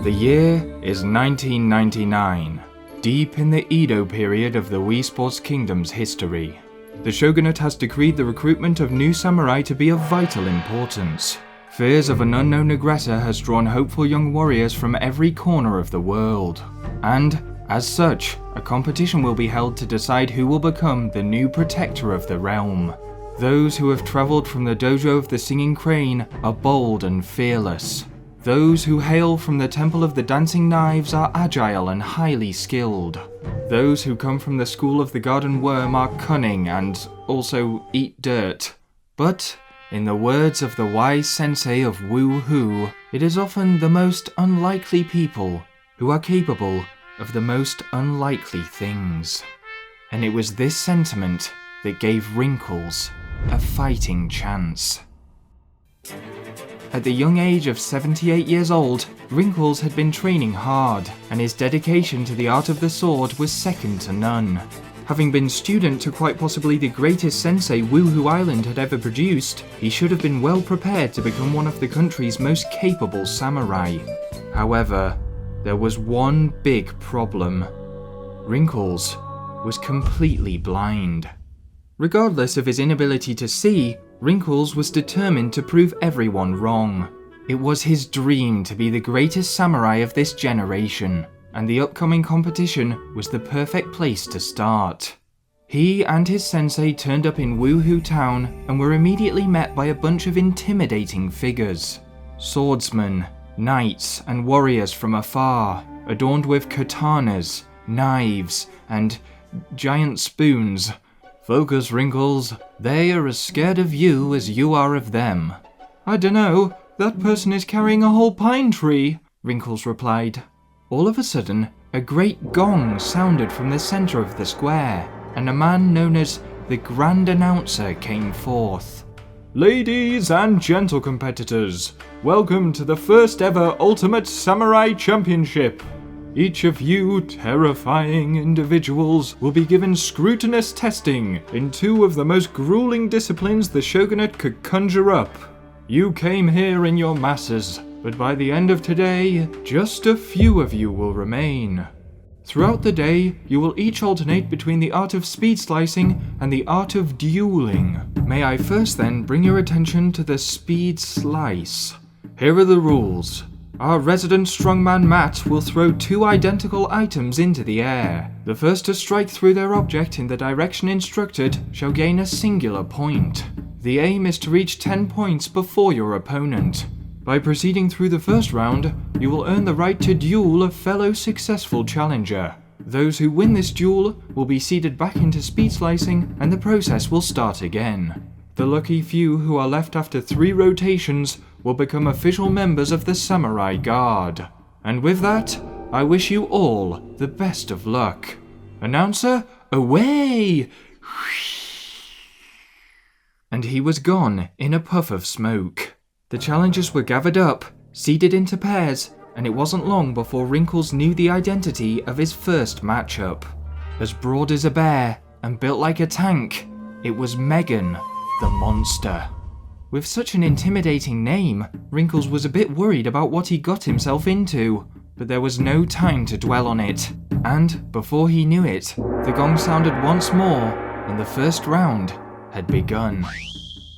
The year is 1999, deep in the Edo period of the Wii Sports Kingdom's history. The shogunate has decreed the recruitment of new samurai to be of vital importance. Fears of an unknown aggressor has drawn hopeful young warriors from every corner of the world. And, as such, a competition will be held to decide who will become the new protector of the realm. Those who have travelled from the dojo of the Singing Crane are bold and fearless. Those who hail from the Temple of the Dancing Knives are agile and highly skilled. Those who come from the School of the Garden Worm are cunning and also eat dirt. But, in the words of the wise sensei of Wuhu, it is often the most unlikely people who are capable of the most unlikely things. And it was this sentiment that gave Wrinkles a fighting chance. At the young age of 78 years old, Wrinkles had been training hard, and his dedication to the art of the sword was second to none. Having been student to quite possibly the greatest sensei Wuhu Island had ever produced, he should have been well prepared to become one of the country's most capable samurai. However, there was one big problem. Wrinkles was completely blind. Regardless of his inability to see, Wrinkles was determined to prove everyone wrong. It was his dream to be the greatest samurai of this generation, and the upcoming competition was the perfect place to start. He and his sensei turned up in Wuhu town and were immediately met by a bunch of intimidating figures. Swordsmen, knights, and warriors from afar, adorned with katanas, knives, and giant spoons. Focus, Wrinkles. They are as scared of you as you are of them. I dunno, that person is carrying a whole pine tree, Wrinkles replied. All of a sudden, a great gong sounded from the centre of the square, and a man known as the Grand Announcer came forth. Ladies and gentle competitors, welcome to the first ever Ultimate Samurai Championship. Each of you terrifying individuals will be given scrutinous testing in two of the most grueling disciplines the shogunate could conjure up. You came here in your masses, but by the end of today, just a few of you will remain. Throughout the day, you will each alternate between the art of speed slicing and the art of dueling. May I first then bring your attention to the speed slice. Here are the rules. Our resident strongman Matt will throw two identical items into the air. The first to strike through their object in the direction instructed shall gain a singular point. The aim is to reach 10 points before your opponent. By proceeding through the first round, you will earn the right to duel a fellow successful challenger. Those who win this duel will be seeded back into speed slicing and the process will start again. The lucky few who are left after 3 rotations will become official members of the Samurai Guard. And with that, I wish you all the best of luck. Announcer, away! And he was gone in a puff of smoke. The challengers were gathered up, seated into pairs, and it wasn't long before Wrinkles knew the identity of his first matchup. As broad as a bear and built like a tank, it was Megan, the monster. With such an intimidating name, Wrinkles was a bit worried about what he got himself into, but there was no time to dwell on it. And before he knew it, the gong sounded once more, and the first round had begun.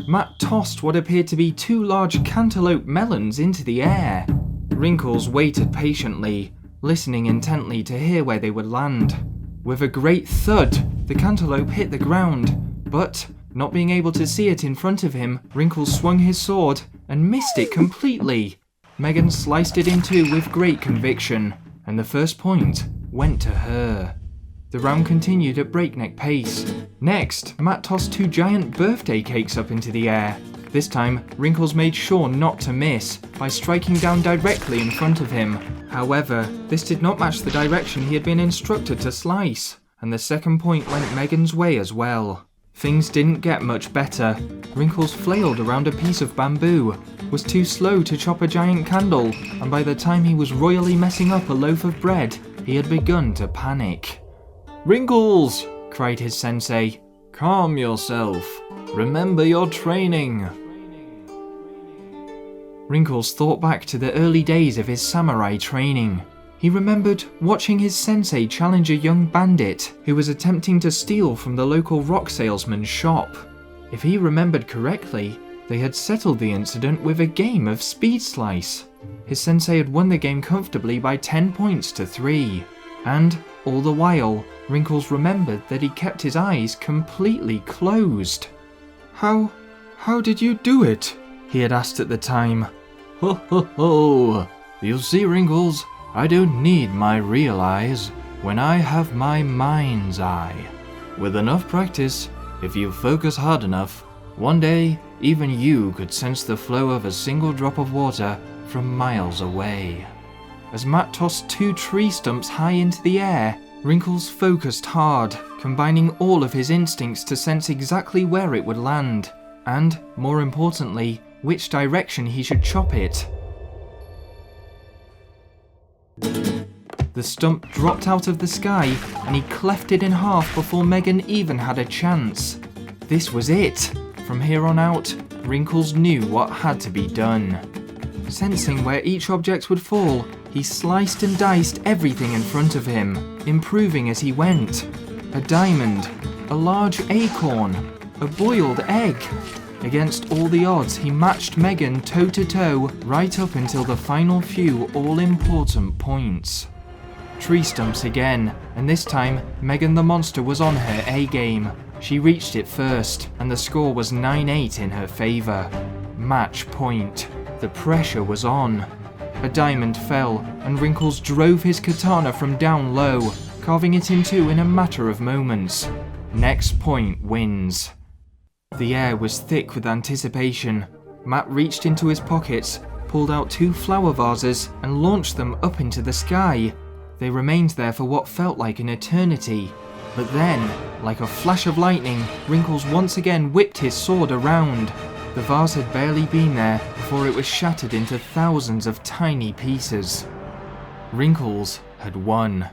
Matt tossed what appeared to be 2 large cantaloupe melons into the air. Wrinkles waited patiently, listening intently to hear where they would land. With a great thud, the cantaloupe hit the ground, but not being able to see it in front of him, Wrinkles swung his sword and missed it completely. Megan sliced it in two with great conviction, and the first point went to her. The round continued at breakneck pace. Next, Matt tossed 2 giant birthday cakes up into the air. This time, Wrinkles made sure not to miss by striking down directly in front of him. However, this did not match the direction he had been instructed to slice, and the second point went Megan's way as well. Things didn't get much better. Wrinkles flailed around a piece of bamboo, was too slow to chop a giant candle, and by the time he was royally messing up a loaf of bread, he had begun to panic. "Wrinkles!" cried his sensei. "Calm yourself. Remember your training." Wrinkles thought back to the early days of his samurai training. He remembered watching his sensei challenge a young bandit who was attempting to steal from the local rock salesman's shop. If he remembered correctly, they had settled the incident with a game of speed slice. His sensei had won the game comfortably by 10 points to 3. And, all the while, Wrinkles remembered that he kept his eyes completely closed. How did you do it?" he had asked at the time. "Ho ho ho! You see, Wrinkles, I don't need my real eyes when I have my mind's eye. With enough practice, if you focus hard enough, one day even you could sense the flow of a single drop of water from miles away." As Matt tossed 2 tree stumps high into the air, Wrinkles focused hard, combining all of his instincts to sense exactly where it would land, and, more importantly, which direction he should chop it. The stump dropped out of the sky, and he cleft it in half before Megan even had a chance. This was it. From here on out, Wrinkles knew what had to be done. Sensing where each object would fall, he sliced and diced everything in front of him, improving as he went. A diamond, a large acorn, a boiled egg. Against all the odds, he matched Megan toe-to-toe right up until the final few all-important points. Tree stumps again, and this time, Megan the monster was on her A-game. She reached it first, and the score was 9-8 in her favour. Match point. The pressure was on. A diamond fell, and Wrinkles drove his katana from down low, carving it in two in a matter of moments. Next point wins. The air was thick with anticipation. Matt reached into his pockets, pulled out 2 flower vases, and launched them up into the sky. They remained there for what felt like an eternity. But then, like a flash of lightning, Wrinkles once again whipped his sword around. The vase had barely been there before it was shattered into thousands of tiny pieces. Wrinkles had won.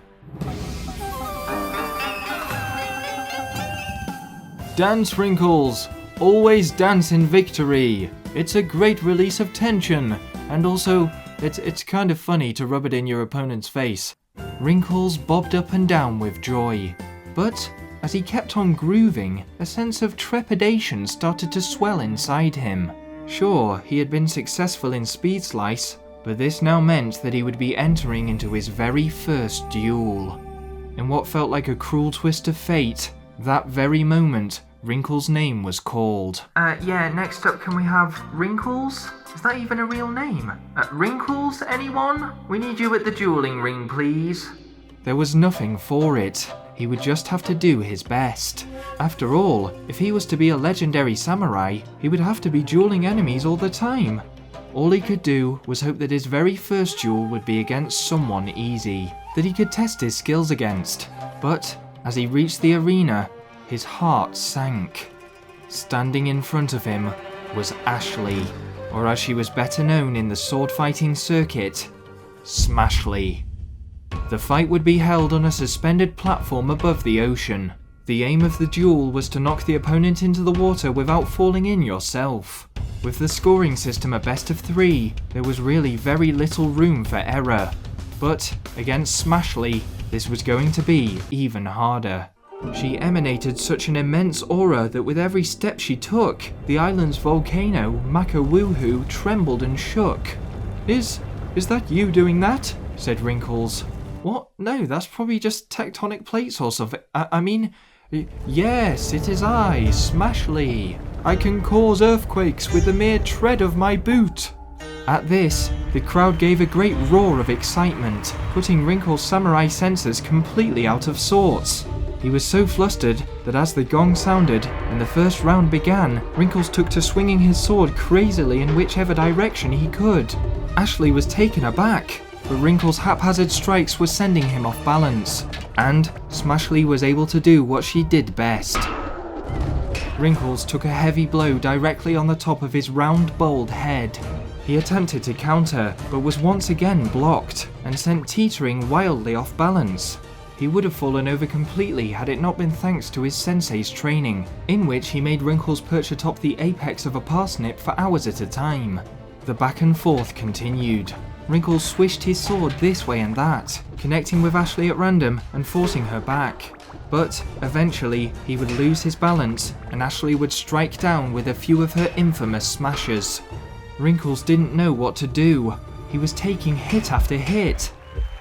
Dance, Wrinkles! Always dance in victory! It's a great release of tension, and also, it's kind of funny to rub it in your opponent's face. Wrinkles bobbed up and down with joy. But, as he kept on grooving, a sense of trepidation started to swell inside him. Sure, he had been successful in Speed Slice, but this now meant that he would be entering into his very first duel. In what felt like a cruel twist of fate, that very moment, Wrinkles' name was called. Yeah, next up can we have Wrinkles? Is that even a real name? Wrinkles, anyone? We need you at the dueling ring, please. There was nothing for it. He would just have to do his best. After all, if he was to be a legendary samurai, he would have to be dueling enemies all the time. All he could do was hope that his very first duel would be against someone easy, that he could test his skills against. But, as he reached the arena, his heart sank. Standing in front of him was Ashley, or as she was better known in the sword fighting circuit, Smashley. The fight would be held on a suspended platform above the ocean. The aim of the duel was to knock the opponent into the water without falling in yourself. With the scoring system a best of 3, there was really very little room for error. But against Smashley, this was going to be even harder. She emanated such an immense aura that with every step she took, the island's volcano, Wuhu, trembled and shook. Is that you doing that? Said Wrinkles. What? No, that's probably just tectonic plates or something. I mean, yes, it is I, Smashley. I can cause earthquakes with the mere tread of my boot. At this, the crowd gave a great roar of excitement, putting Wrinkles' samurai senses completely out of sorts. He was so flustered that as the gong sounded and the first round began, Wrinkles took to swinging his sword crazily in whichever direction he could. Ashley was taken aback, but Wrinkles' haphazard strikes were sending him off balance, and Smashley was able to do what she did best. Wrinkles took a heavy blow directly on the top of his round, bald head. He attempted to counter, but was once again blocked, and sent teetering wildly off balance. He would have fallen over completely had it not been thanks to his sensei's training, in which he made Wrinkles perch atop the apex of a parsnip for hours at a time. The back and forth continued. Wrinkles swished his sword this way and that, connecting with Ashley at random and forcing her back. But eventually, he would lose his balance, and Ashley would strike down with a few of her infamous smashes. Wrinkles didn't know what to do. He was taking hit after hit.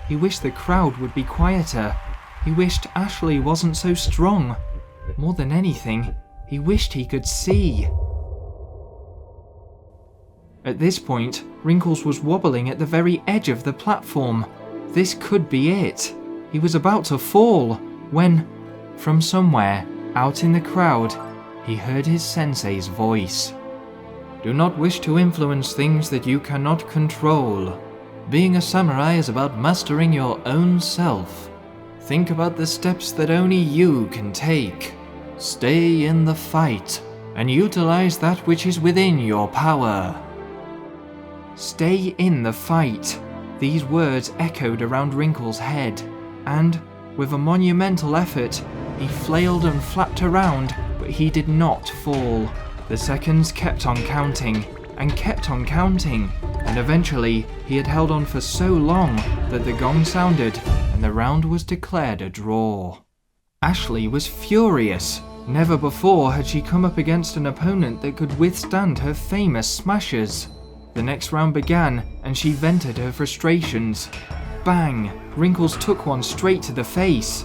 He wished the crowd would be quieter. He wished Ashley wasn't so strong. More than anything, he wished he could see. At this point, Wrinkles was wobbling at the very edge of the platform. This could be it. He was about to fall, when, from somewhere, out in the crowd, he heard his sensei's voice. Do not wish to influence things that you cannot control. Being a samurai is about mastering your own self. Think about the steps that only you can take. Stay in the fight, and utilize that which is within your power. Stay in the fight. These words echoed around Wrinkles' head, and, with a monumental effort, he flailed and flapped around, but he did not fall. The seconds kept on counting, and kept on counting, and eventually he had held on for so long that the gong sounded, and the round was declared a draw. Ashley was furious. Never before had she come up against an opponent that could withstand her famous smashes. The next round began, and she vented her frustrations. Bang! Wrinkles took one straight to the face.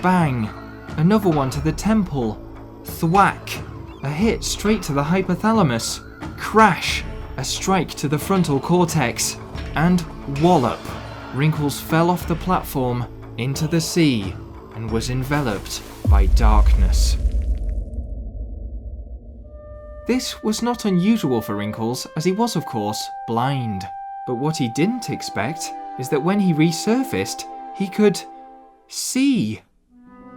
Bang! Another one to the temple. Thwack! A hit straight to the hypothalamus. Crash! A strike to the frontal cortex. And wallop! Wrinkles fell off the platform into the sea and was enveloped by darkness. This was not unusual for Wrinkles, as he was, of course, blind. But what he didn't expect is that when he resurfaced, he could see.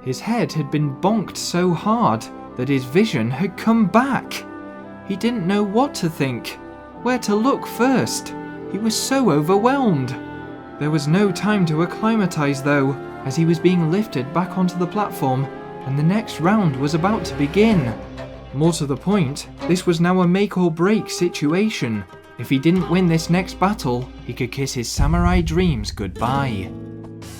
His head had been bonked so hard that his vision had come back. He didn't know what to think, where to look first. He was so overwhelmed. There was no time to acclimatize though, as he was being lifted back onto the platform, and the next round was about to begin. More to the point, this was now a make or break situation. If he didn't win this next battle, he could kiss his samurai dreams goodbye.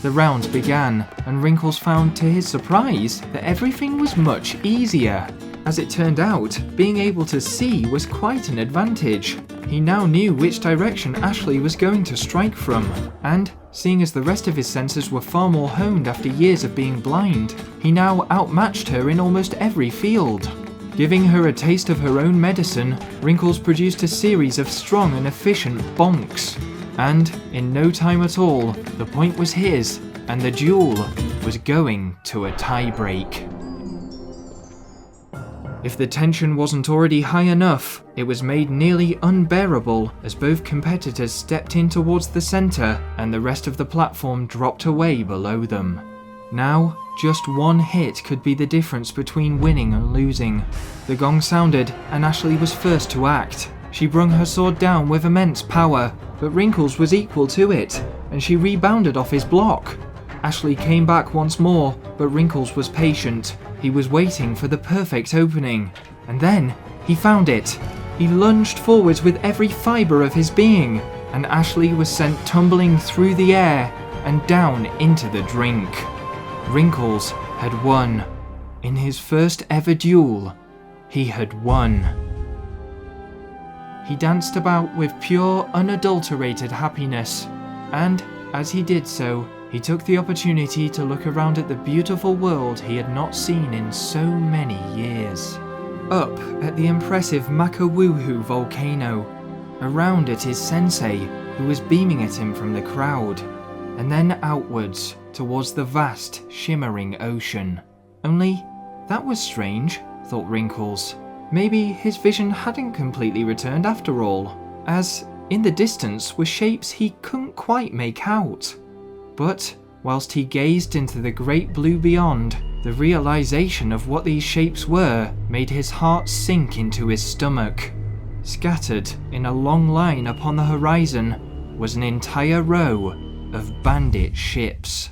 The rounds began, and Wrinkles found to his surprise that everything was much easier. As it turned out, being able to see was quite an advantage. He now knew which direction Ashley was going to strike from, and, seeing as the rest of his senses were far more honed after years of being blind, he now outmatched her in almost every field. Giving her a taste of her own medicine, Wrinkles produced a series of strong and efficient bonks. And, in no time at all, the point was his, and the duel was going to a tie-break. If the tension wasn't already high enough, it was made nearly unbearable as both competitors stepped in towards the centre and the rest of the platform dropped away below them. Now, just one hit could be the difference between winning and losing. The gong sounded, and Ashley was first to act. She brung her sword down with immense power, but Wrinkles was equal to it, and she rebounded off his block. Ashley came back once more, but Wrinkles was patient. He was waiting for the perfect opening, and then he found it. He lunged forwards with every fibre of his being, and Ashley was sent tumbling through the air and down into the drink. Wrinkles had won. In his first ever duel, he had won. He danced about with pure, unadulterated happiness, and, as he did so, he took the opportunity to look around at the beautiful world he had not seen in so many years. Up at the impressive Wuhu volcano, around at his sensei, who was beaming at him from the crowd, and then outwards towards the vast, shimmering ocean. Only, that was strange, thought Wrinkles. Maybe his vision hadn't completely returned after all, as in the distance were shapes he couldn't quite make out. But, whilst he gazed into the great blue beyond, the realization of what these shapes were made his heart sink into his stomach. Scattered in a long line upon the horizon was an entire row of bandit ships.